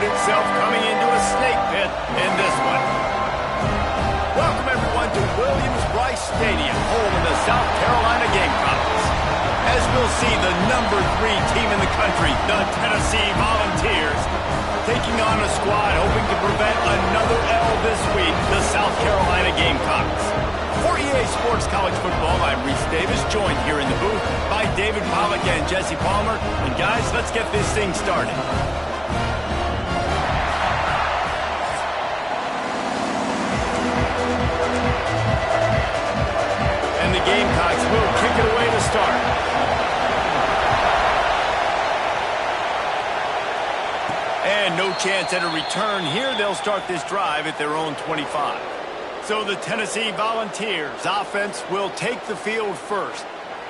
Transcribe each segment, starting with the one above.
found itself coming into a snake pit in this one. Welcome, everyone, to Williams-Brice Stadium, home of the South Carolina Gamecocks. As we'll see, the number 3 team in the country, the Tennessee Volunteers, taking on a squad hoping to prevent another L this week, the South Carolina Gamecocks. For EA Sports College Football, I'm Reese Davis, joined here in the booth by David Pollack and Jesse Palmer. And guys, let's get this thing started. And the Gamecocks will kick it away to start. And no chance at a return here. They'll start this drive at their own 25. So the Tennessee Volunteers offense will take the field first.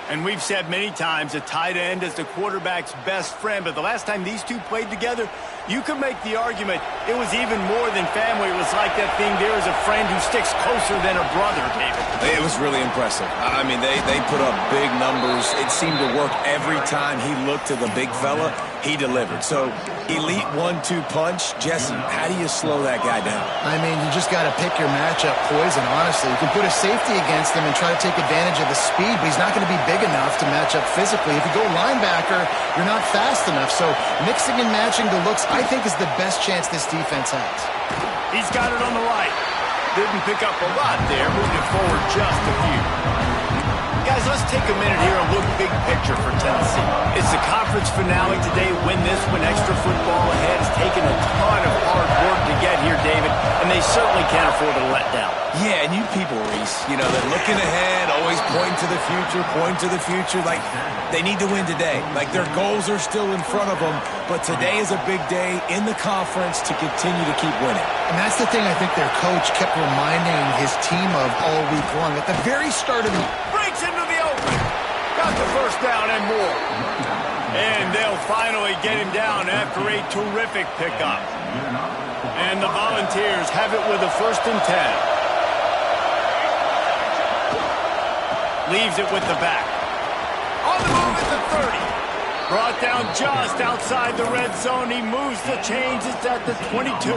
And we've said many times a tight end is the quarterback's best friend. But the last time these two played together, you could make the argument it was even more than family. It was like that thing there is a friend who sticks closer than a brother, David. It was really impressive. I mean, they put up big numbers. It seemed to work every time he looked to the big fella. He delivered. So, elite 1-2 punch. Jesse, how do you slow that guy down? I mean, you just got to pick your matchup poison, honestly. You can put a safety against him and try to take advantage of the speed, but he's not going to be big enough to match up physically. If you go linebacker, you're not fast enough. So, mixing and matching the looks, I think, is the best chance this defense has. He's got it on the right. Didn't pick up a lot there, moving it forward just a few. Guys, let's take a minute here and look big picture for Tennessee. It's the conference finale today. Win this one. Extra football ahead. Has taken a ton of hard work to get here, David, and they certainly can't afford to let down. Yeah, and you people, Reese, you know, they're looking ahead, always pointing to the future, like they need to win today. Like their goals are still in front of them, but today is a big day in the conference to continue to keep winning. And that's the thing I think their coach kept reminding his team of all week long. At the very start of the... Breaks into the open. Got the first down and more. And they'll finally get him down after a terrific pickup. And the Volunteers have it with a 1st and 10. Leaves it with the back. On the move at the 30. Brought down just outside the red zone. He moves the chains. It's at the 22.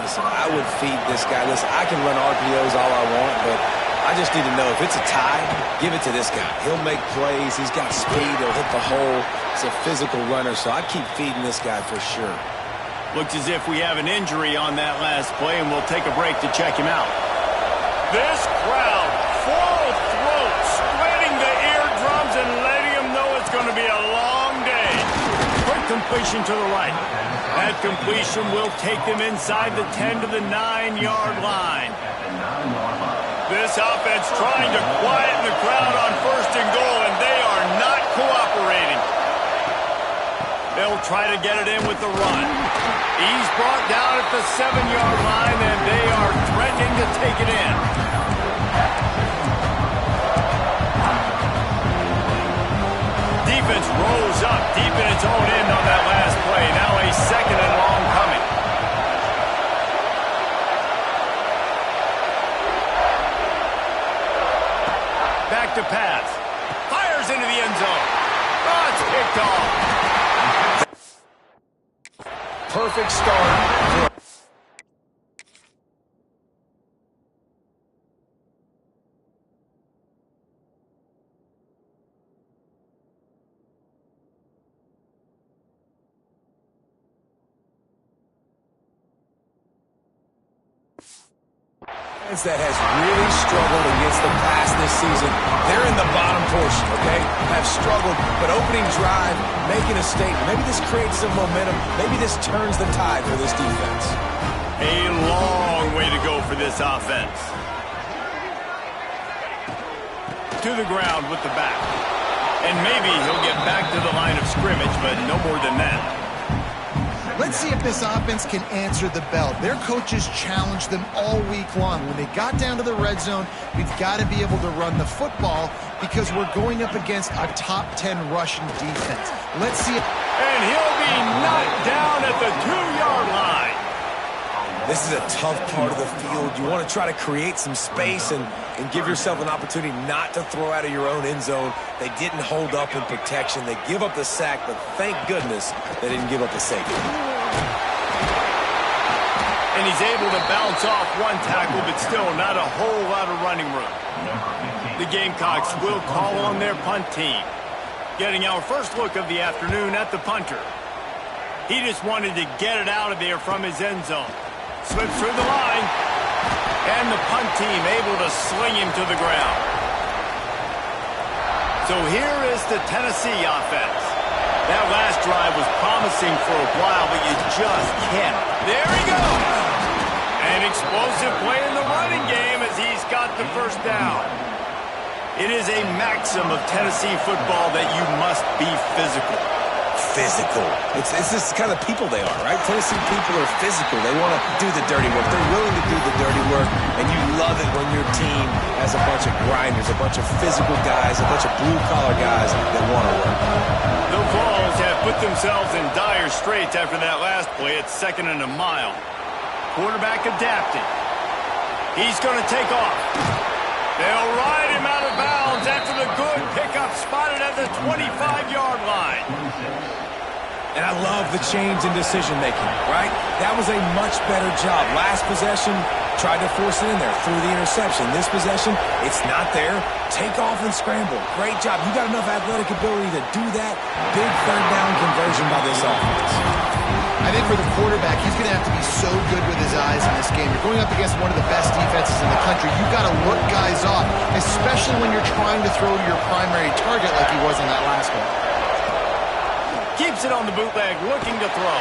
Listen, I would feed this guy. Listen, I can run RPOs all I want, but I just need to know if it's a tie, give it to this guy. He'll make plays. He's got speed. He'll hit the hole. He's a physical runner, so I'd keep feeding this guy for sure. Looks as if we have an injury on that last play, and we'll take a break to check him out. This crowd, full throat, spreading the eardrums and letting him know it's going to be a long day. Quick completion to the right. That completion will take them inside the 10 to the 9-yard line. This offense trying to quieten the crowd on 1st and goal, and they are not cooperating. They'll try to get it in with the run. He's brought down at the 7-yard line, and they are threatening to take it in. Defense rolls up deep in its own end on that last play. Now a 2nd and long coming. Back to pass. Fires into the end zone. Oh, it's picked off. Perfect start. That has really struggled against the pass this season. They're in the bottom portion, okay? Have struggled, but opening drive, making a statement. Maybe this creates some momentum. Maybe this turns the tide for this defense. A long way to go for this offense. To the ground with the back. And maybe he'll get back to the line of scrimmage, but no more than that. Let's see if this offense can answer the bell. Their coaches challenged them all week long. When they got down to the red zone, we've got to be able to run the football because we're going up against a top 10 rushing defense. Let's see if... And he'll be knocked down at the 2-yard line. This is a tough part of the field. You want to try to create some space and give yourself an opportunity not to throw out of your own end zone. They didn't hold up in protection. They give up the sack, but thank goodness they didn't give up the safety. And he's able to bounce off one tackle, but still not a whole lot of running room. The Gamecocks will call on their punt team. Getting our first look of the afternoon at the punter. He just wanted to get it out of there from his end zone. Slips through the line. And the punt team able to sling him to the ground. So here is the Tennessee offense. That last drive was promising for a while, but you just can't. There he goes. An explosive play in the running game as he's got the first down. It is a maxim of Tennessee football that you must be physical. Physical. It's this kind of people they are, right? Tennessee people are physical. They want to do the dirty work. They're willing to do the dirty work, and you love it when your team has a bunch of grinders, a bunch of physical guys, a bunch of blue-collar guys that want to work. The Vols have put themselves in dire straits after that last play. It's 2nd and a mile. Quarterback adapted. He's going to take off. They'll ride him out of bounds after the good pickup spotted at the 25-yard line. And I love the change in decision-making, right? That was a much better job. Last possession, tried to force it in there, threw the interception. This possession, it's not there. Take off and scramble. Great job. You got enough athletic ability to do that. Big third down conversion by this offense. I think for the quarterback, he's going to have to be so good with his eyes in this game. You're going up against one of the best defenses in the country. You've got to look guys off, especially when you're trying to throw to your primary target like he was in that last one. Keeps it on the bootleg, looking to throw.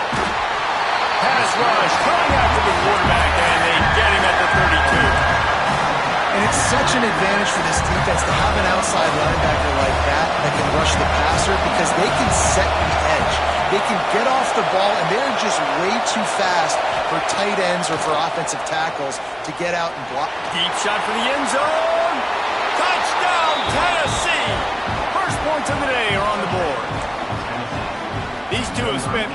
Pass rush, coming after the quarterback, and they get him at the 32. And it's such an advantage for this defense to have an outside linebacker like that can rush the passer because they can set the edge. They can get off the ball, and they're just way too fast for tight ends or for offensive tackles to get out and block. Deep shot for the end zone. Touchdown, Tennessee. First points of the day are on the board. These two have spent...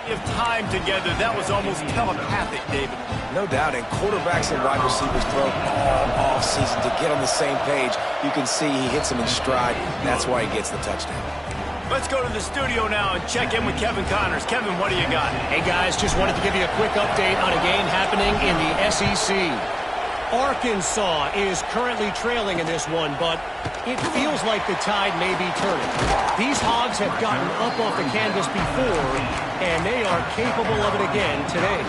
of time together. That was almost telepathic, David. No doubt, and quarterbacks and wide receivers throw all offseason to get on the same page. You can see he hits them in stride. That's why he gets the touchdown. Let's go to the studio now and check in with Kevin Connors. Kevin, what do you got? Hey, guys, just wanted to give you a quick update on a game happening in the SEC. Arkansas is currently trailing in this one, but it feels like the tide may be turning. These Hogs have gotten up off the canvas before, and they are capable of it again today.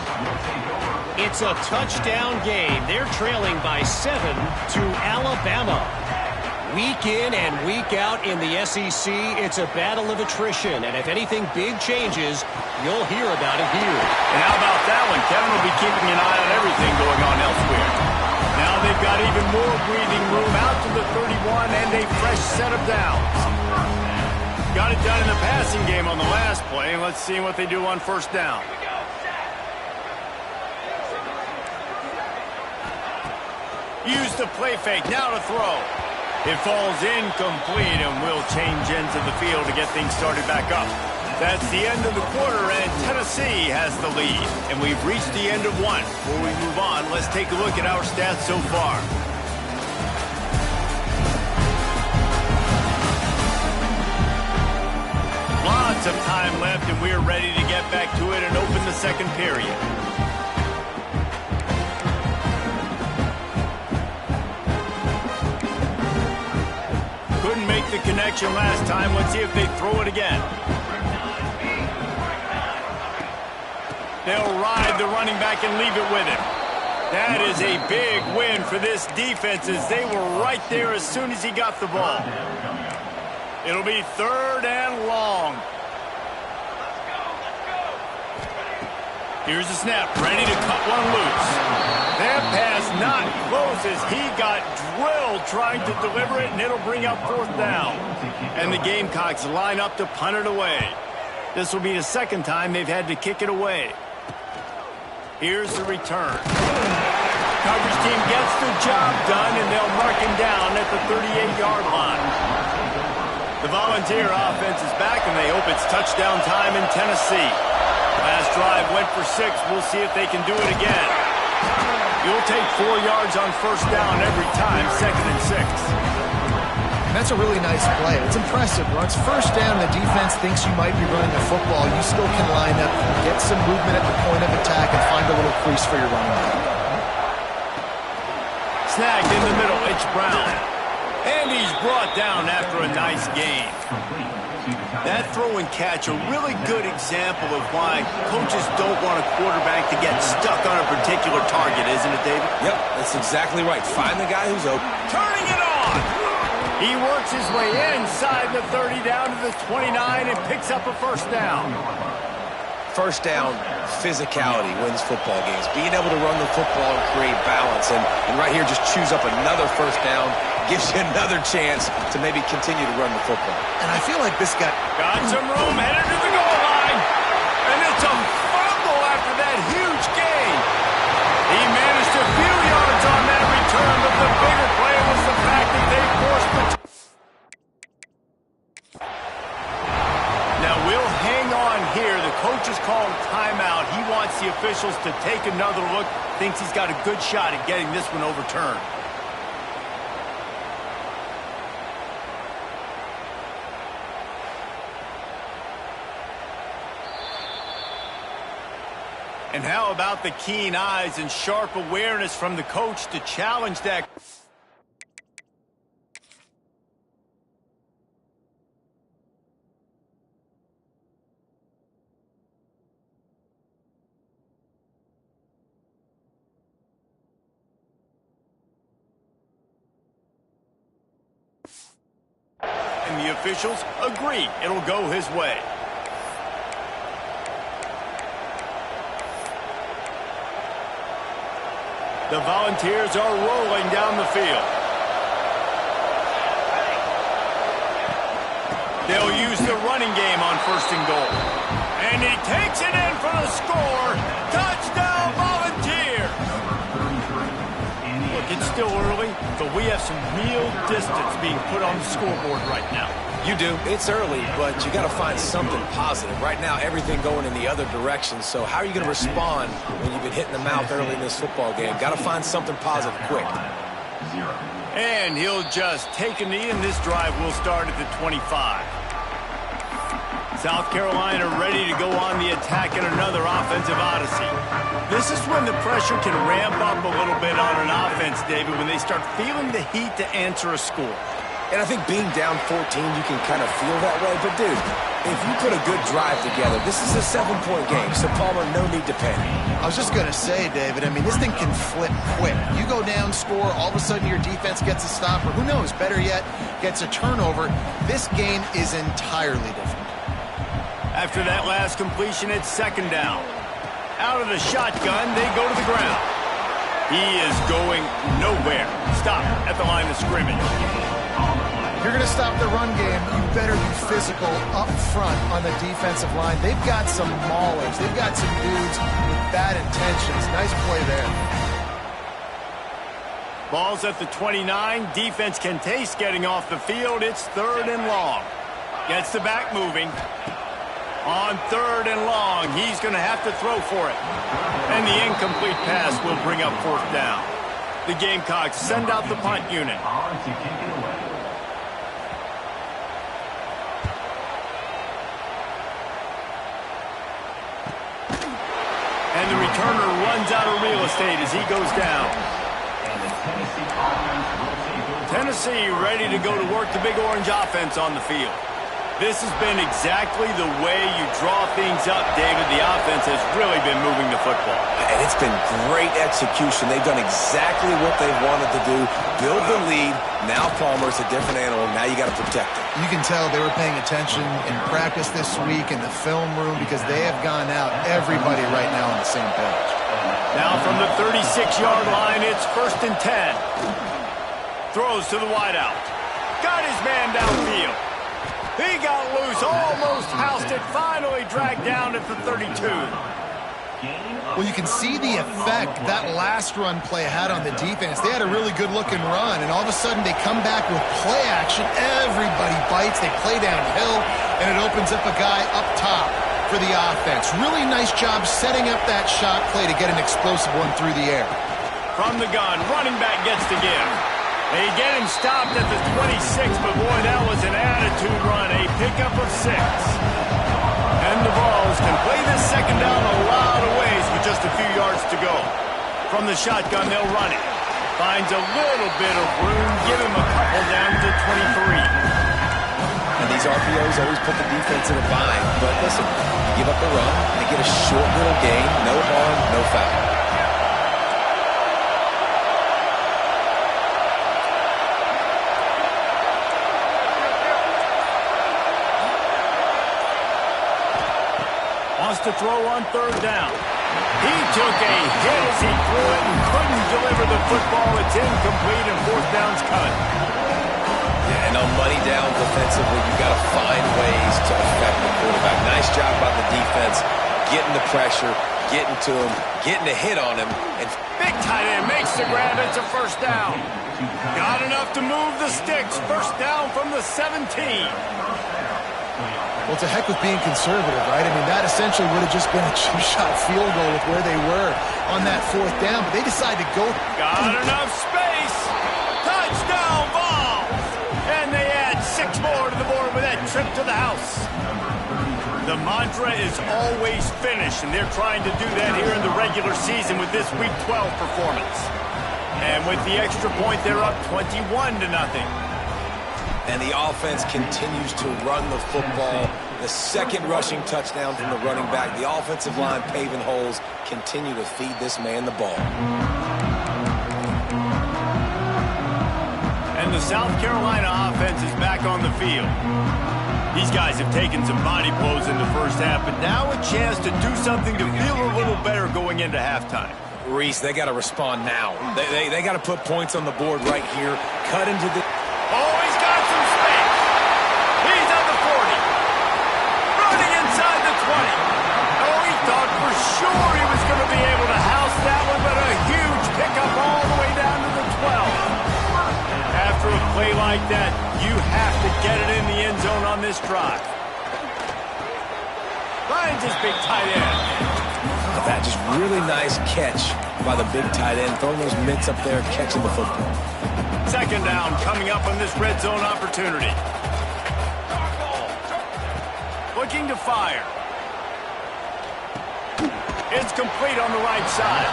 It's a touchdown game. They're trailing by 7 to Alabama. Week in and week out in the SEC, it's a battle of attrition, and if anything big changes, you'll hear about it here. And how about that one? Kevin will be keeping an eye on everything going on elsewhere. Now they've got even more breathing room out to the 31 and a fresh set of downs. Got it done in the passing game on the last play, and let's see what they do on first down. Use the play fake, now to throw. It falls incomplete, and we'll change ends of the field to get things started back up. That's the end of the quarter, and Tennessee has the lead. And we've reached the end of one. Before we move on, let's take a look at our stats so far. Lots of time left, and we're ready to get back to it and open the second period. Couldn't make the connection last time. Let's see if they throw it again. They'll ride the running back and leave it with him. That is a big win for this defense as they were right there as soon as he got the ball. It'll be 3rd and long. Here's the snap, ready to cut one loose. That pass not close as he got drilled trying to deliver it, and it'll bring up 4th down. And the Gamecocks line up to punt it away. This will be the 2nd time they've had to kick it away. Here's the return. Coverage team gets the job done, and they'll mark him down at the 38-yard line. The Volunteer offense is back, and they hope it's touchdown time in Tennessee. Last drive went for 6. We'll see if they can do it again. You'll take 4 yards on 1st down every time, 2nd and 6. That's a really nice play. It's impressive. Once 1st down, the defense thinks you might be running the football. You still can line up, get some movement at the point of attack, and find a little crease for your running back. Snagged in the middle, it's Brown. And he's brought down after a nice gain. That throw and catch, a really good example of why coaches don't want a quarterback to get stuck on a particular target, isn't it, David? Yep, that's exactly right. Find the guy who's open. Turning it on! He works his way inside the 30 down to the 29 and picks up a 1st down. 1st down, physicality wins football games. Being able to run the football and create balance. And right here, just choose up another 1st down. Gives you another chance to maybe continue to run the football. And I feel like this guy... Got some room, headed to the goal line. And it's a fumble after that huge gain. He managed a few yards on that return, but the bigger play was the fact that they forced the... Now we'll hang on here. The coach is calling timeout. He wants the officials to take another look. Thinks he's got a good shot at getting this one overturned. And how about the keen eyes and sharp awareness from the coach to challenge that? And the officials agree it'll go his way. The Volunteers are rolling down the field. They'll use the running game on 1st and goal. And he takes it in for the score. Touchdown, Volunteers! Look, it's still early, but we have some real distance being put on the scoreboard right now. You do. It's early, but you got to find something positive. Right now, everything going in the other direction. So how are you going to respond when you've been hit in the mouth early in this football game? Got to find something positive quick. And he'll just take a knee, and this drive will start at the 25. South Carolina ready to go on the attack in another offensive odyssey. This is when the pressure can ramp up a little bit on an offense, David, when they start feeling the heat to answer a score. And I think being down 14, you can kind of feel that way. But, dude, if you put a good drive together, this is a 7-point game. So, Palmer, no need to panic. I was just going to say, David, I mean, this thing can flip quick. You go down, score, all of a sudden your defense gets a stop, or who knows, better yet, gets a turnover. This game is entirely different. After that last completion, it's 2nd down. Out of the shotgun, they go to the ground. He is going nowhere. Stop at the line of scrimmage. If you're going to stop the run game, you better be physical up front on the defensive line. They've got some maulers. They've got some dudes with bad intentions. Nice play there. Ball's at the 29. Defense can taste getting off the field. It's 3rd and long. Gets the back moving. On 3rd and long, he's going to have to throw for it. And the incomplete pass will bring up 4th down. The Gamecocks send out the punt unit. And the returner runs out of real estate as he goes down. Tennessee ready to go to work the Big Orange offense on the field. This has been exactly the way you draw things up, David. The offense has really been moving the football. And it's been great execution. They've done exactly what they wanted to do. Build the lead. Now Palmer's a different animal. Now you got to protect it. You can tell they were paying attention in practice this week in the film room because they have gone out everybody right now on the same page. Now from the 36-yard line, it's 1st and 10. Throws to the wideout. Got his man downfield. He got loose, almost housed it, finally dragged down at the 32. Well, you can see the effect that last run play had on the defense. They had a really good-looking run, and all of a sudden they come back with play action. Everybody bites. They play downhill, and it opens up a guy up top for the offense. Really nice job setting up that shot play to get an explosive one through the air. From the gun, running back gets to give. They get him stopped at the 26, but boy, that was an attitude run, a pickup of 6. And the Vols can play this second down a lot of ways with just a few yards to go. From the shotgun, they'll run it. Finds a little bit of room, give him a couple down to 23. And these RPOs always put the defense in a bind. But listen, you give up the run, they get a short little gain, no harm, no foul. To throw on 3rd down. He took a hit as he threw it and couldn't deliver the football. It's incomplete and 4th down's cut. Yeah, and on money down defensively, you got to find ways to affect the quarterback. Nice job by the defense, getting the pressure, getting to him, getting a hit on him. And big tight end makes the grab. It's a 1st down. Got enough to move the sticks. 1st down from the 17. Well, to heck with being conservative, right? I mean, that essentially would have just been a chip-shot field goal with where they were on that 4th down, but they decided to go. Got enough space. Touchdown, Vols. And they add 6 more to the board with that trip to the house. The mantra is always finish, and they're trying to do that here in the regular season with this Week 12 performance. And with the extra point, they're up 21-0. And the offense continues to run the football. The second rushing touchdown from the running back. The offensive line paving holes. Continue to feed this man the ball. And the South Carolina offense is back on the field. These guys have taken some body blows in the first half, but now a chance to do something to feel a little better going into halftime. Reese, they got to respond now. They got to put points on the board right here. Cut into the... Oh, he's got some space. He's at the 40. Running inside the 20. Oh, he thought for sure he was going to be able to house that one, but a huge pickup all the way down to the 12. After a play like that, you have to get it in the end zone on this drive. Finds his big tight end. That just really nice catch by the big tight end, throwing those mitts up there, catching the football. 2nd down coming up on this red zone opportunity. Looking to fire. It's complete on the right side.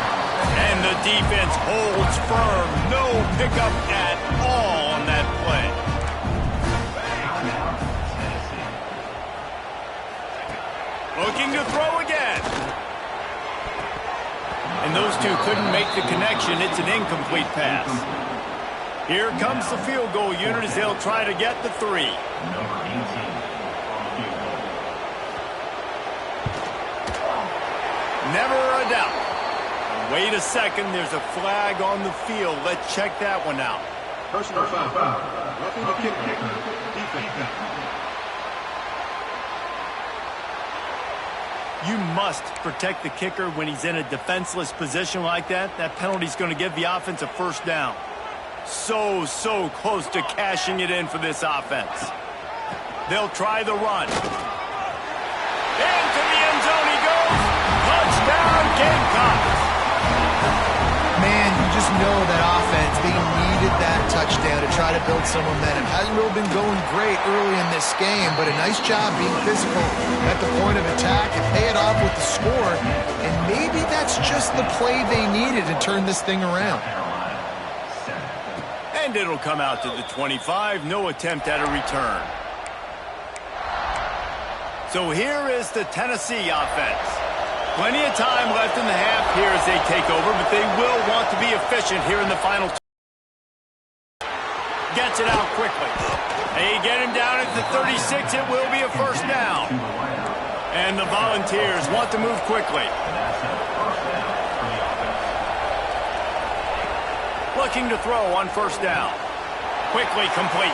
And the defense holds firm. No pickup at all on that play. Looking to throw again. And those two couldn't make the connection. It's an incomplete pass. Here comes the field goal unit as they'll try to get the 3. Never a doubt. Wait a second, there's a flag on the field. Let's check that one out. Personal foul. Roughing the kicker. Defense. You must protect the kicker when he's in a defenseless position like that. That penalty's going to give the offense a 1st down. So close to cashing it in for this offense. They'll try the run. Into the end zone he goes. Touchdown, Gamecocks. Man, you just know that offense, they needed that touchdown to try to build some momentum. Hasn't really been going great early in this game, but a nice job being physical at the point of attack and pay it off with the score. And maybe that's just the play they needed to turn this thing around. And it'll come out to the 25. No attempt at a return. So here is the Tennessee offense. Plenty of time left in the half here as they take over, but they will want to be efficient here in the final. Gets it out quickly. They get him down at the 36. It will be a first down. And the Volunteers want to move quickly. Looking to throw on first down. Quickly complete.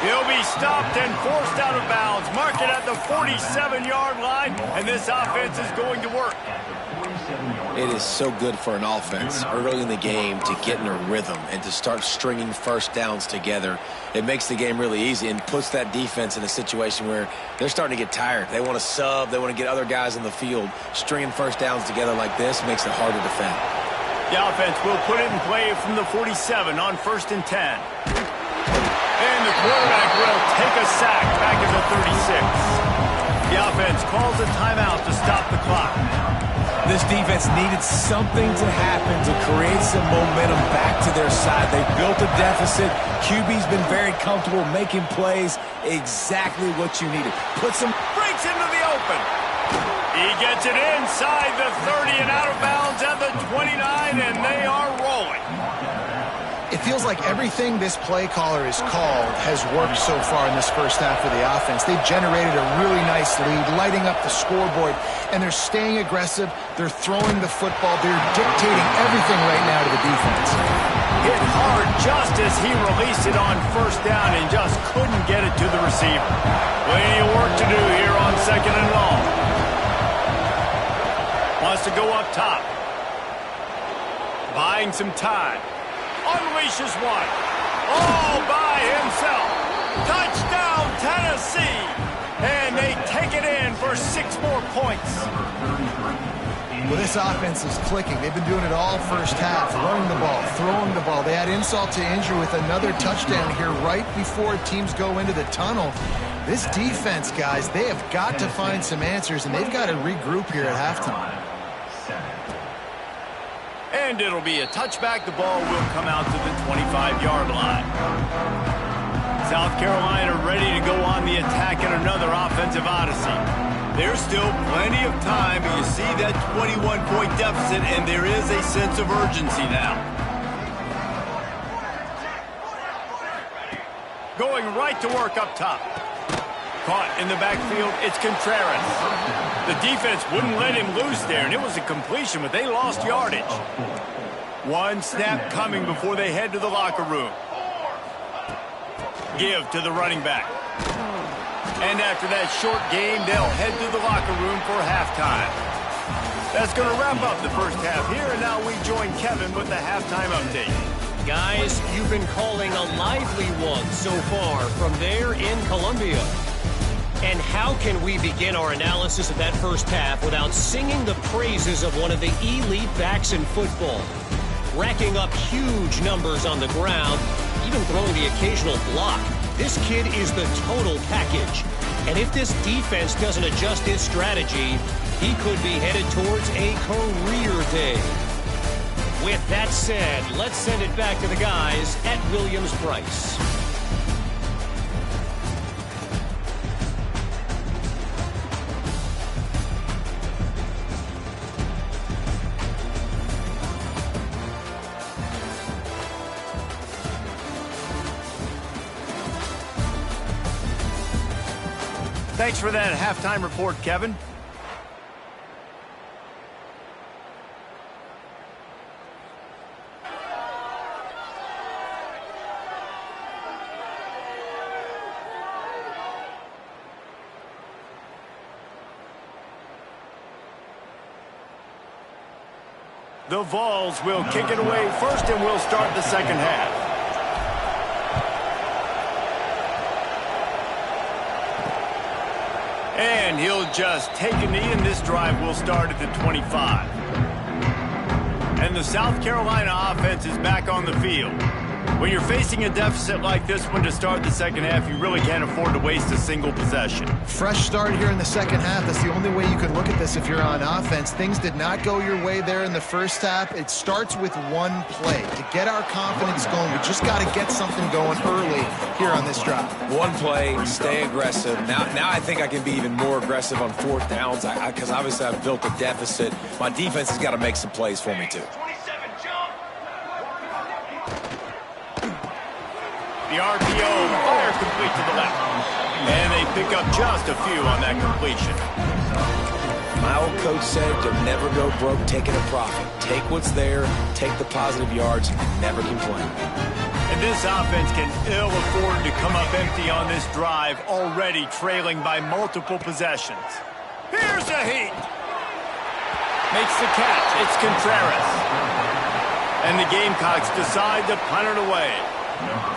He'll be stopped and forced out of bounds. Mark it at the 47-yard line, and this offense is going to work. It is so good for an offense early in the game to get in a rhythm and to start stringing first downs together. It makes the game really easy and puts that defense in a situation where they're starting to get tired. They want to sub. They want to get other guys in the field. Stringing first downs together like this makes it hard to defend. The offense will put it in play from the 47 on 1st and 10. And the quarterback will take a sack back at the 36. The offense calls a timeout to stop the clock. This defense needed something to happen to create some momentum back to their side. They built a deficit. QB's been very comfortable making plays. Exactly what you needed. Breaks into the open. He gets it inside the 30 and out of bounds at the 29, and they are rolling. It feels like everything this play caller has called has worked so far in this first half of the offense. They've generated a really nice lead, lighting up the scoreboard, and they're staying aggressive. They're throwing the football. They're dictating everything right now to the defense. Hit hard just as he released it on first down and just couldn't get it to the receiver. Plenty of work to do here on 2nd and long. Wants to go up top. Buying some time. Unleashes one. All by himself. Touchdown, Tennessee. And they take it in for 6 more points. Well, this offense is clicking. They've been doing it all first half, running the ball, throwing the ball. They add insult to injury with another touchdown here right before teams go into the tunnel. This defense, guys, they have got to find some answers, and they've got to regroup here at halftime. And it'll be a touchback. The ball will come out to the 25-yard line. South Carolina ready to go on the attack in another offensive odyssey. There's still plenty of time, but you see that 21-point deficit, and there is a sense of urgency now. Going right to work up top. Caught in the backfield, it's Contreras. The defense wouldn't let him loose there, and it was a completion, but they lost yardage. One snap coming before they head to the locker room. Give to the running back. And after that short game, they'll head to the locker room for halftime. That's going to wrap up the first half here, and now we join Kevin with the halftime update. Guys, you've been calling a lively one so far from there in Columbia. And how can we begin our analysis of that first half without singing the praises of one of the elite backs in football? Racking up huge numbers on the ground, even throwing the occasional block. This kid is the total package. And if this defense doesn't adjust its strategy, he could be headed towards a career day. With that said, let's send it back to the guys at Williams-Brice. Thanks for that halftime report, Kevin. The Vols will kick it away first, and we'll start the second half. And he'll just take a knee, and this drive will start at the 25. And the South Carolina offense is back on the field. When you're facing a deficit like this one to start the second half, you really can't afford to waste a single possession. Fresh start here in the second half. That's the only way you can look at this if you're on offense. Things did not go your way there in the first half. It starts with one play. To get our confidence going, we just got to get something going early here on this drive. One play, stay aggressive. Now I think I can be even more aggressive on fourth downs because obviously I've built a deficit. My defense has got to make some plays for me too. The RPO, fire complete to the left. And they pick up just a few on that completion. My old coach said you'll never go broke taking a profit. Take what's there, take the positive yards, and never complain. And this offense can ill afford to come up empty on this drive, already trailing by multiple possessions. Here's a heat. Makes the catch. It's Contreras. And the Gamecocks decide to punt it away.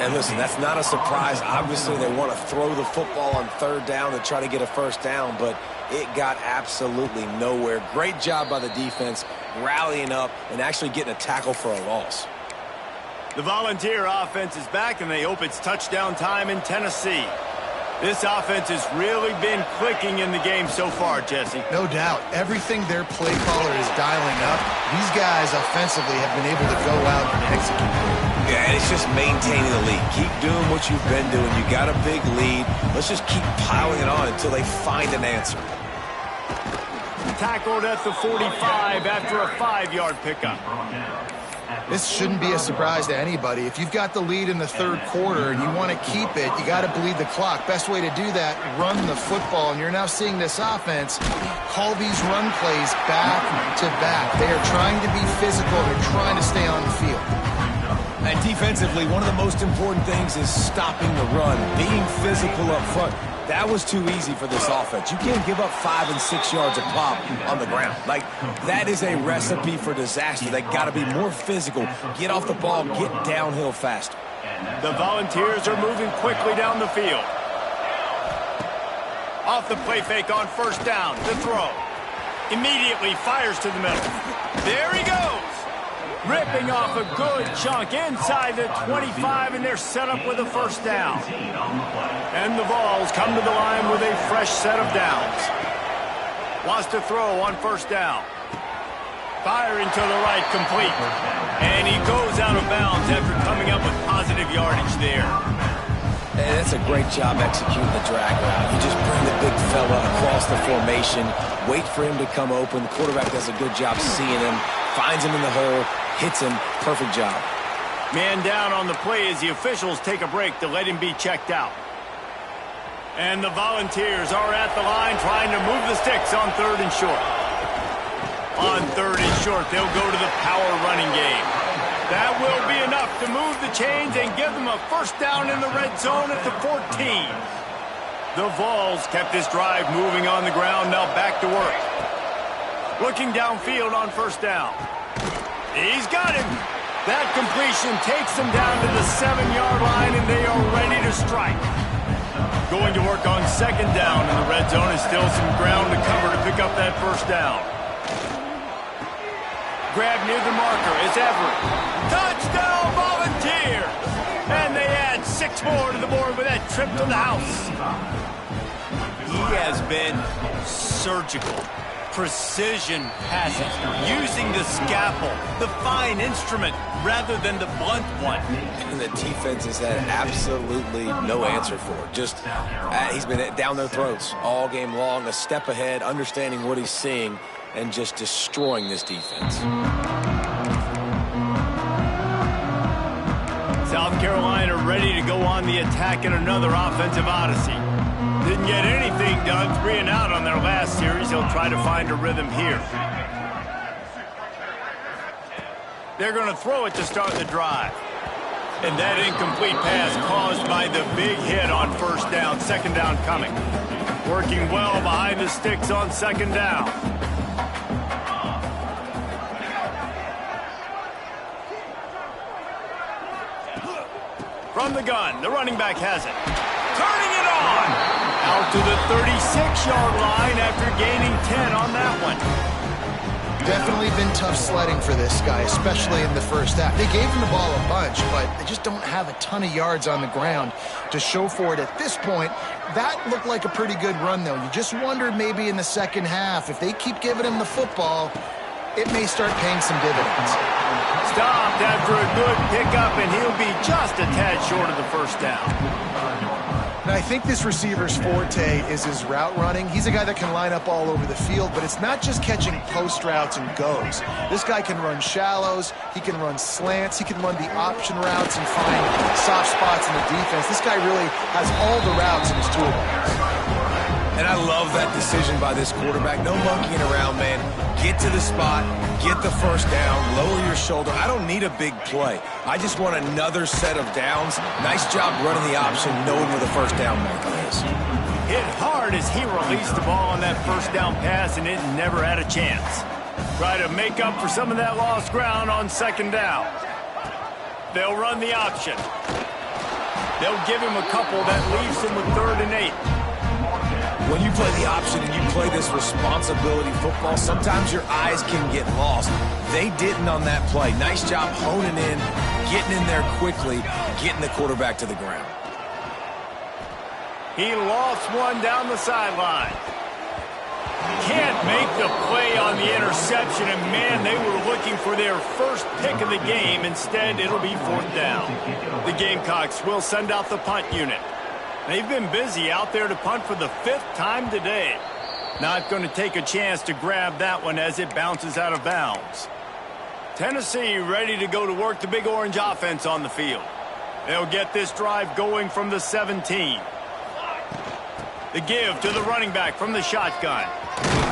And listen, that's not a surprise. Obviously, they want to throw the football on third down to try to get a first down, but it got absolutely nowhere. Great job by the defense, rallying up and actually getting a tackle for a loss. The Volunteer offense is back, and they hope it's touchdown time in Tennessee. This offense has really been clicking in the game so far, Jesse. No doubt. Everything their play caller is dialing up, these guys offensively have been able to go out and execute. Yeah, and it's just maintaining the lead. Keep doing what you've been doing. You got a big lead. Let's just keep piling it on until they find an answer. Tackled at the 45 after a 5-yard pickup. This shouldn't be a surprise to anybody. If you've got the lead in the third quarter and you want to keep it, you got to bleed the clock. Best way to do that, run the football. And you're now seeing this offense call these run plays back to back. They are trying to be physical. They're trying to stay on the field. And defensively, one of the most important things is stopping the run, being physical up front. That was too easy for this offense. You can't give up 5 and 6 yards a pop on the ground. Like, that is a recipe for disaster. They got to be more physical, get off the ball, get downhill faster. The Volunteers are moving quickly down the field. Off the play fake on first down, the throw. Immediately fires to the middle. There he goes. Ripping off a good chunk inside the 25, and they're set up with a first down. And the Vols come to the line with a fresh set of downs. Wants to throw on first down. Firing to the right, complete. And he goes out of bounds after coming up with positive yardage there. And that's a great job executing the drag route. You just bring the big fella across the formation, wait for him to come open. The quarterback does a good job seeing him, finds him in the hole, hits him. Perfect job. Man down on the play as the officials take a break to let him be checked out. And the Volunteers are at the line trying to move the sticks on third and short. On third and short, they'll go to the power running game. That will be enough to move the chains and give them a first down in the red zone at the 14. The Vols kept this drive moving on the ground, now back to work. Looking downfield on first down. He's got him. That completion takes them down to the 7-yard line, and they are ready to strike. Going to work on second down in the red zone, is still some ground to cover to pick up that first down. Grab near the marker is Everett. Touchdown, Volunteer! And they add 6 more to the board with that trip to the house. He has been surgical. Precision passing, using the scalpel, the fine instrument, rather than the blunt one. And the defense has had absolutely no answer for it. Just, he's been down their throats all game long, a step ahead, understanding what he's seeing, and just destroying this defense. South Carolina ready to go on the attack in another offensive odyssey. Didn't get anything done, 3 and out on their last series. They'll try to find a rhythm here. They're going to throw it to start the drive. And that incomplete pass caused by the big hit on first down, second down coming. Working well behind the sticks on second down. From the gun, the running back has it. Turning it on! Out to the 36-yard line after gaining 10 on that one. Definitely been tough sledding for this guy, especially in the first half. They gave him the ball a bunch, but they just don't have a ton of yards on the ground to show for it at this point. That looked like a pretty good run, though. You just wonder maybe in the second half, if they keep giving him the football, it may start paying some dividends. Stopped after a good pickup, and he'll be just a tad short of the first down. Now, I think this receiver's forte is his route running. He's a guy that can line up all over the field, but it's not just catching post routes and goes. This guy can run shallows, he can run slants, he can run the option routes and find soft spots in the defense. This guy really has all the routes in his toolbox. And I love that decision by this quarterback. No monkeying around, man. Get to the spot, get the first down, lower your shoulder. I don't need a big play. I just want another set of downs. Nice job running the option, knowing where the first down marker is. Hit hard as he released the ball on that first down pass, and it never had a chance. Try to make up for some of that lost ground on second down. They'll run the option. They'll give him a couple that leaves him with 3rd and 8. When you play the option and you play this responsibility football, sometimes your eyes can get lost. They didn't on that play. Nice job honing in, getting in there quickly, getting the quarterback to the ground. He lost one down the sideline. Can't make the play on the interception, and man, they were looking for their first pick of the game. Instead, it'll be 4th down. The Gamecocks will send out the punt unit. They've been busy out there to punt for the 5th time today. Not going to take a chance to grab that one as it bounces out of bounds. Tennessee ready to go to work the Big Orange offense on the field. They'll get this drive going from the 17. The give to the running back from the shotgun.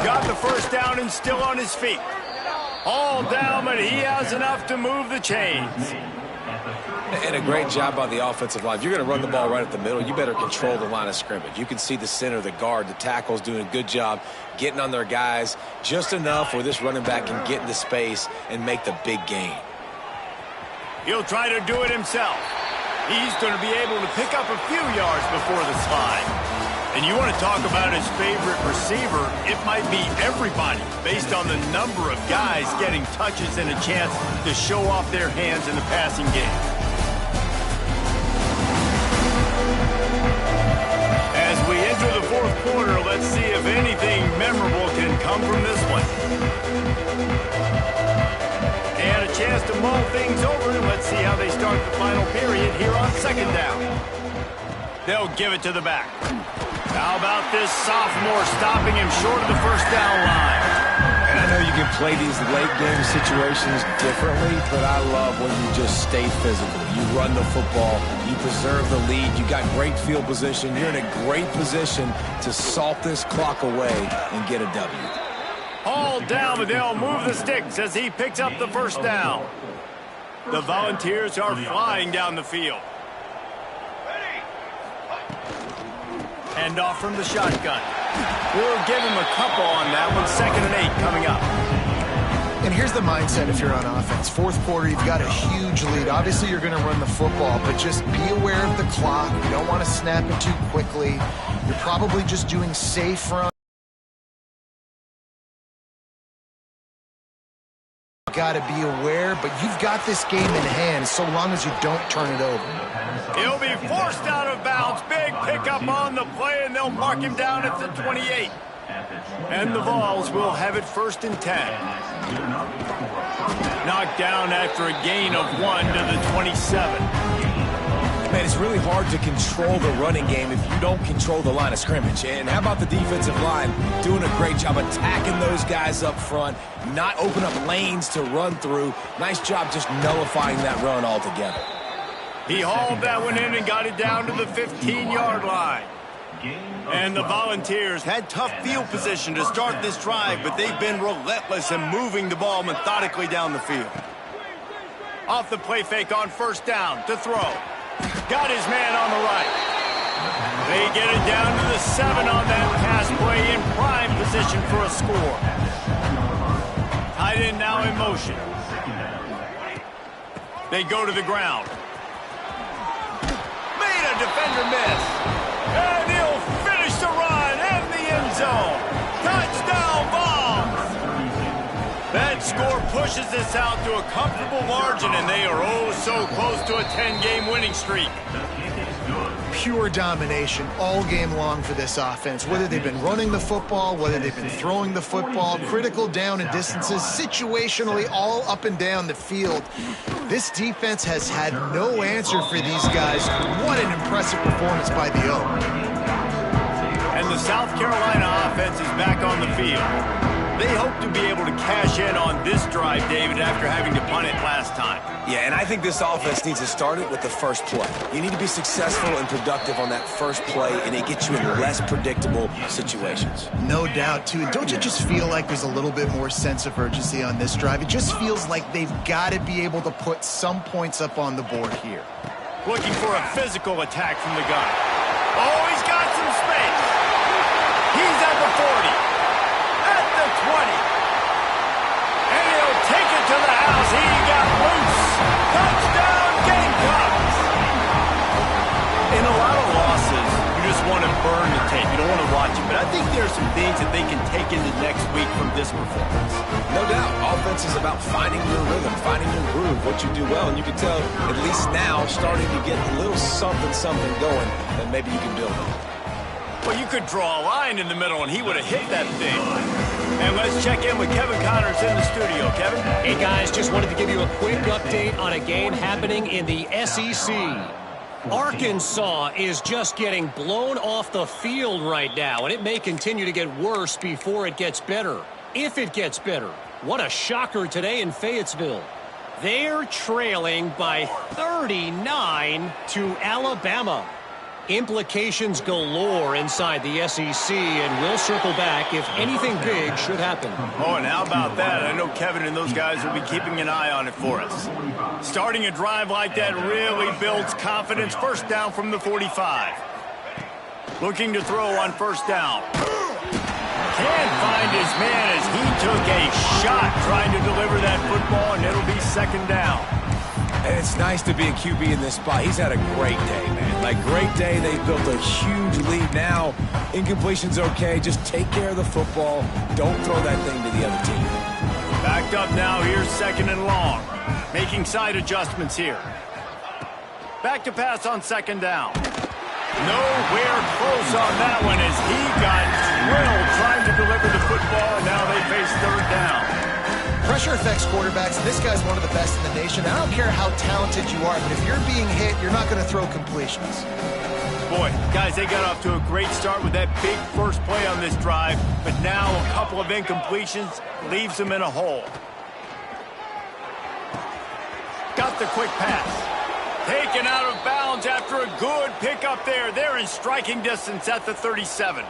Got the first down and still on his feet. All down, but he has enough to move the chains. And a great job by the offensive line. If you're going to run the ball right at the middle, you better control the line of scrimmage. You can see the center, the guard, the tackles doing a good job getting on their guys just enough where this running back can get into space and make the big gain. He'll try to do it himself. He's going to be able to pick up a few yards before the slide. And you want to talk about his favorite receiver, it might be everybody based on the number of guys getting touches and a chance to show off their hands in the passing game. As we enter the 4th quarter, let's see if anything memorable can come from this one. And a chance to mull things over, and let's see how they start the final period here on 2nd down. They'll give it to the back. How about this sophomore stopping him short of the first down line? And I know you can play these late game situations differently, but I love when you just stay physical. You run the football, you preserve the lead, you got great field position, you're in a great position to salt this clock away and get a W. All down, but they'll move the sticks as he picks up the first down. The Volunteers are flying down the field. Hand off from the shotgun. We'll give him a couple on that one. 2nd and 8 coming up. And here's the mindset if you're on offense. 4th quarter, you've got a huge lead. Obviously, you're going to run the football, but just be aware of the clock. You don't want to snap it too quickly. You're probably just doing safe runs. Got to be aware, but you've got this game in hand so long as you don't turn it over. He'll be forced out of bounds. Big pickup on the play, and they'll mark him down at the 28. And the Vols will have it 1st and 10. Knocked down after a gain of 1 to the 27. Man, it's really hard to control the running game if you don't control the line of scrimmage. And how about the defensive line doing a great job attacking those guys up front, not open up lanes to run through. Nice job just nullifying that run altogether. He hauled that one in and got it down to the 15-yard line. And the Volunteers had tough field position to start this drive, but they've been relentless in moving the ball methodically down the field. Off the play fake on 1st down to throw. Got his man on the right. They get it down to the 7 on that pass play in prime position for a score. Tight end now in motion. They go to the ground. Made a defender miss. And he'll finish the run in the end zone. Touchdown, Vols. That pushes this out to a comfortable margin, and they are oh so close to a 10-game winning streak. Pure domination all game long for this offense. Whether they've been running the football, whether they've been throwing the football, critical down and distances, situationally all up and down the field. This defense has had no answer for these guys. What an impressive performance by the O. And the South Carolina offense is back on the field. They hope to be able to cash in on this drive, David, after having to punt it last time. Yeah, and I think this offense needs to start it with the first play. You need to be successful and productive on that first play, and it gets you in less predictable situations. No doubt, too. And don't you just feel like there's a little bit more sense of urgency on this drive? It just feels like they've got to be able to put some points up on the board here. Looking for a physical attack from the gun. Oh, he's got some space. He's at the 40. At the 20. And he'll take it to the house. He got loose. Touchdown, Gamecocks. In a lot of losses, you just want to burn the tape. You don't want to watch it. But I think there are some things that they can take into next week from this performance. No doubt. Offense is about finding your rhythm, finding your groove, what you do well. And you can tell, at least now, starting to get a little something going that maybe you can build on. Well, you could draw a line in the middle, and he would have hit that thing. And let's check in with Kevin Connors in the studio. Kevin? Hey, guys, just wanted to give you a quick update on a game happening in the SEC. Arkansas is just getting blown off the field right now, and it may continue to get worse before it gets better. If it gets better. What a shocker today in Fayetteville. They're trailing by 39 to Alabama. Implications galore inside the SEC, and we'll circle back if anything big should happen. Oh, and how about that? I know Kevin and those guys will be keeping an eye on it for us. Starting a drive like that really builds confidence. First down from the 45. Looking to throw on first down. Can't find his man as he took a shot trying to deliver that football, and it'll be second down. And it's nice to be a QB in this spot. He's had a great day, man. Like, great day. They've built a huge lead now. Incompletion's okay. Just take care of the football. Don't throw that thing to the other team. Backed up now. Here's second and long. Making side adjustments here. Back to pass on second down. Nowhere close on that one as he got drilled trying to deliver the football, and now they face third down. Pressure affects quarterbacks, and this guy's one of the best in the nation. I don't care how talented you are, but if you're being hit, you're not going to throw completions. Boy, guys, they got off to a great start with that big first play on this drive, but now a couple of incompletions leaves them in a hole. Got the quick pass. Taken out of bounds after a good pickup there. They're in striking distance at the 37.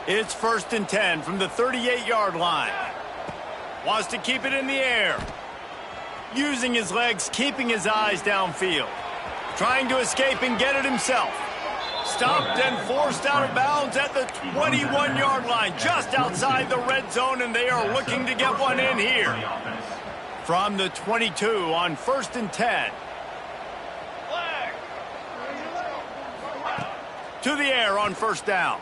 It's 1st and 10 from the 38-yard line. Wants to keep it in the air. Using his legs, keeping his eyes downfield. Trying to escape and get it himself. Stopped and forced out of bounds at the 21-yard line, just outside the red zone, and they are looking to get one in here. From the 22 on 1st and 10. To the air on first down.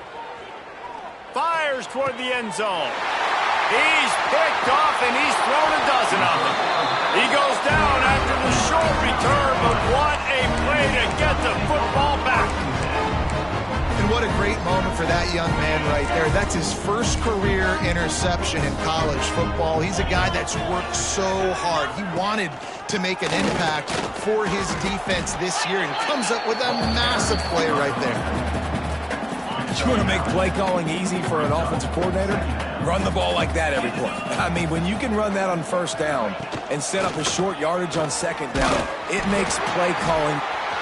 Fires toward the end zone. He's picked off, and he's thrown a dozen of them. He goes down after the short return, but what a play to get the football back. And what a great moment for that young man right there. That's his first career interception in college football. He's a guy that's worked so hard. He wanted to make an impact for his defense this year, and comes up with a massive play right there. You want to make play calling easy for an offensive coordinator? Run the ball like that every play. I mean, when you can run that on first down and set up a short yardage on second down, it makes play calling.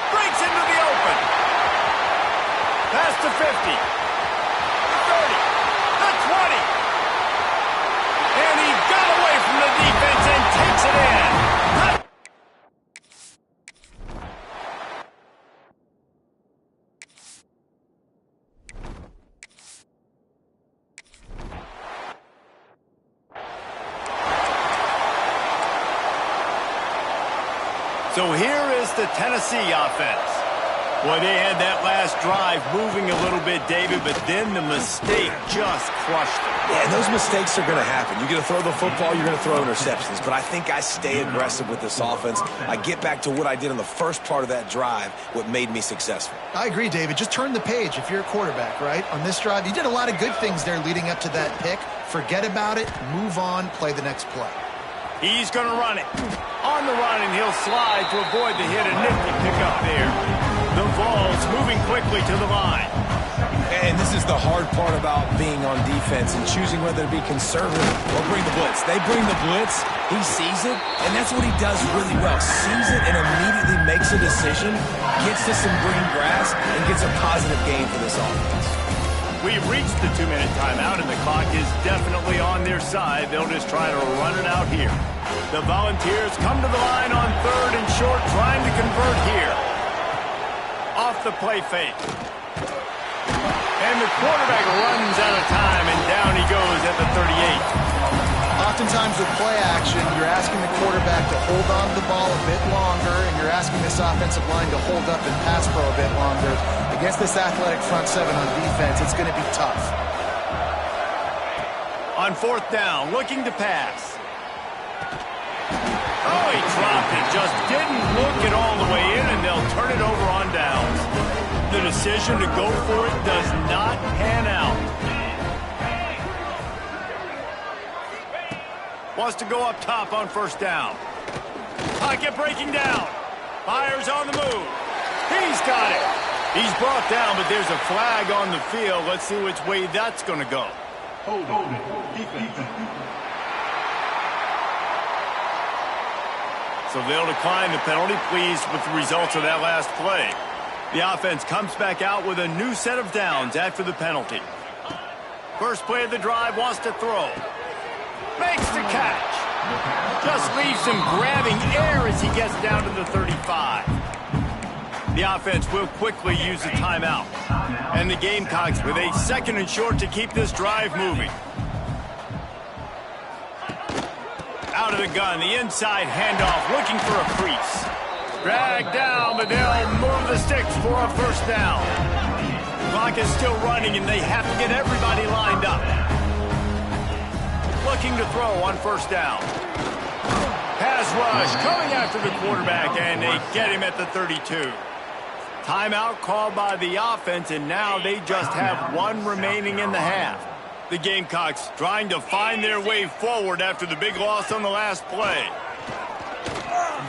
Breaks into the open. Pass to 50. The 30. The 20. And he got away from the defense and takes it in. So here is the Tennessee offense. Well, they had that last drive moving a little bit, David, but then the mistake just crushed them. Yeah, and those mistakes are going to happen. You're going to throw the football, you're going to throw interceptions. But I think I stay aggressive with this offense. I get back to what I did in the first part of that drive, what made me successful. I agree, David. Just turn the page if you're a quarterback, right? On this drive, you did a lot of good things there leading up to that pick. Forget about it, move on, play the next play. He's going to run it. On the run, and he'll slide to avoid the hit. A nifty pickup there. The Vols moving quickly to the line. And this is the hard part about being on defense and choosing whether to be conservative or bring the blitz. They bring the blitz, he sees it, and that's what he does really well. Sees it and immediately makes a decision, gets to some green grass, and gets a positive gain for this offense. We've reached the 2-minute timeout, and the clock is definitely on their side. They'll just try to run it out here. The Volunteers come to the line on 3rd and short, trying to convert here. Off the play fake. And the quarterback runs out of time, and down he goes at the 38. Oftentimes with play action, you're asking the quarterback to hold on to the ball a bit longer, and you're asking this offensive line to hold up and pass pro a bit longer. Against this athletic front seven on defense, it's going to be tough. On 4th down, looking to pass. Oh, he dropped it. Just didn't look it all the way in, and they'll turn it over on downs. The decision to go for it does not pan out. Wants to go up top on 1st down. Pocket breaking down. Fires on the move. He's got it. He's brought down, but there's a flag on the field. Let's see which way that's going to go. Hold it. Defense. So they'll decline the penalty, pleased with the results of that last play. The offense comes back out with a new set of downs after the penalty. First play of the drive, wants to throw. Makes the catch. Just leaves him grabbing air as he gets down to the 35. The offense will quickly use a timeout. And the Gamecocks with a 2nd and short to keep this drive moving. Out of the gun, the inside handoff, looking for a crease. Dragged down, but they'll move the sticks for a 1st down. Clock is still running, and they have to get everybody lined up. Looking to throw on 1st down. Pass rush coming after the quarterback, and they get him at the 32. Timeout called by the offense, and now they just have 1 remaining in the half. The Gamecocks trying to find their way forward after the big loss on the last play.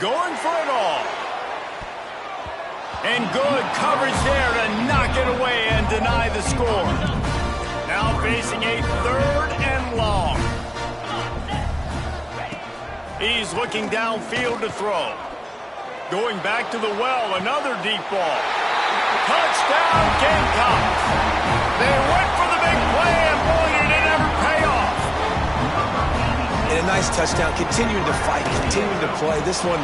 Going for it all. And good coverage there to knock it away and deny the score. Now facing a 3rd and long. He's looking downfield to throw. Going back to the well, another deep ball. Touchdown, Gamecocks. They went for the big play, and boy, did it ever pay off. And a nice touchdown, continuing to fight, continuing to play. This one,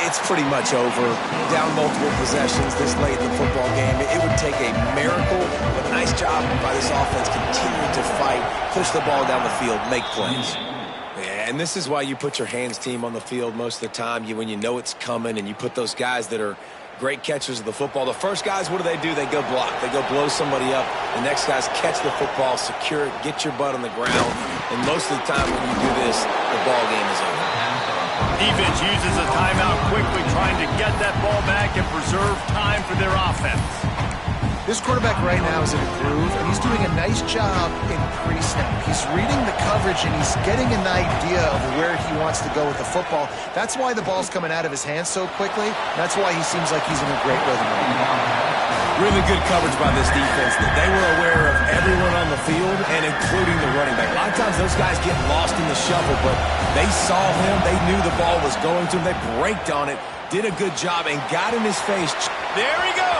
it's pretty much over. Down multiple possessions this late in the football game. It would take a miracle, but nice job by this offense continuing to fight, push the ball down the field, make plays. And this is why you put your hands team on the field most of the time. When you know it's coming, and you put those guys that are great catchers of the football. The first guys, what do? They go block. They go blow somebody up. The next guys catch the football, secure it, get your butt on the ground. And most of the time when you do this, the ball game is over. Defense uses a timeout quickly, trying to get that ball back and preserve time for their offense. This quarterback right now is in a groove, and he's doing a nice job in pre-snap. He's reading the coverage, and he's getting an idea of where he wants to go with the football. That's why the ball's coming out of his hands so quickly. That's why he seems like he's in a great rhythm right now. Really good coverage by this defense. They were aware of everyone on the field, and including the running back. A lot of times those guys get lost in the shuffle, but they saw him. They knew the ball was going to him. They braked on it, did a good job, and got in his face. There he goes.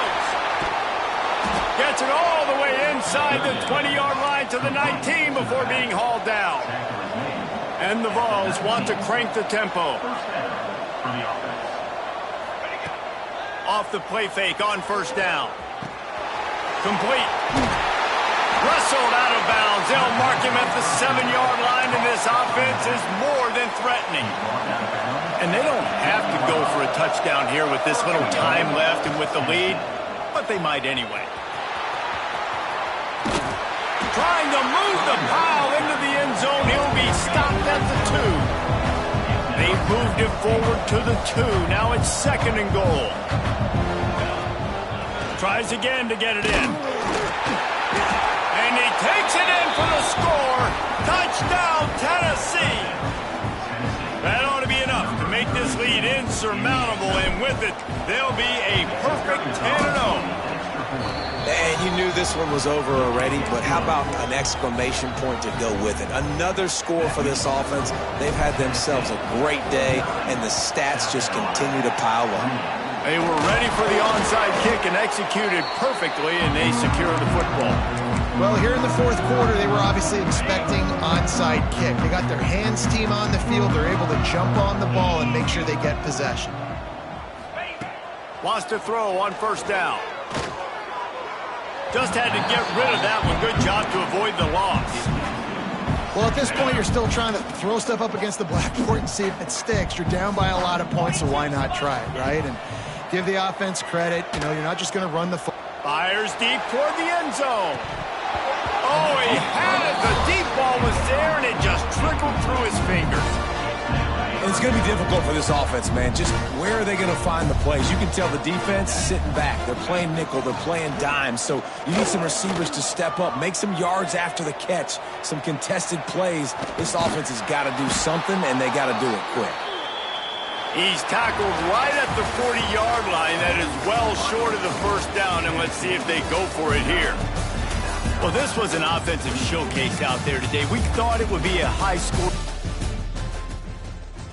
Gets it all the way inside the 20-yard line to the 19 before being hauled down. And the Vols want to crank the tempo. Off the play fake on 1st down. Complete. Wrestled out of bounds. They'll mark him at the 7-yard line, and this offense is more than threatening. And they don't have to go for a touchdown here with this little time left and with the lead. but they might anyway. Trying to move the pile into the end zone. He'll be stopped at the 2. They've moved it forward to the 2. Now it's 2nd and goal. Tries again to get it in. And he takes it in for the score. Touchdown, Tennessee. That ought to be enough to make this lead insurmountable, and with it, they'll be a perfect 10-0. And you knew this one was over already, but how about an exclamation point to go with it? Another score for this offense. They've had themselves a great day, and the stats just continue to pile up. They were ready for the onside kick and executed perfectly, and they secured the football. Well, here in the 4th quarter, they were obviously expecting onside kick. They got their hands team on the field. They're able to jump on the ball and make sure they get possession. Wants to throw on 1st down. Just had to get rid of that one. Good job to avoid the loss. Well, at this point, you're still trying to throw stuff up against the blackboard and see if it sticks. You're down by a lot of points, so why not try it, right? And give the offense credit. You know, you're not just going to run the... Fires deep toward the end zone. Oh, he had it. The deep ball was there, and it just trickled through his fingers. It's going to be difficult for this offense, man. Just where are they going to find the plays? You can tell the defense sitting back. They're playing nickel. They're playing dime. So you need some receivers to step up, make some yards after the catch, some contested plays. This offense has got to do something, and they got to do it quick. He's tackled right at the 40-yard line. That is well short of the 1st down, and let's see if they go for it here. Well, this was an offensive showcase out there today. We thought it would be a high score.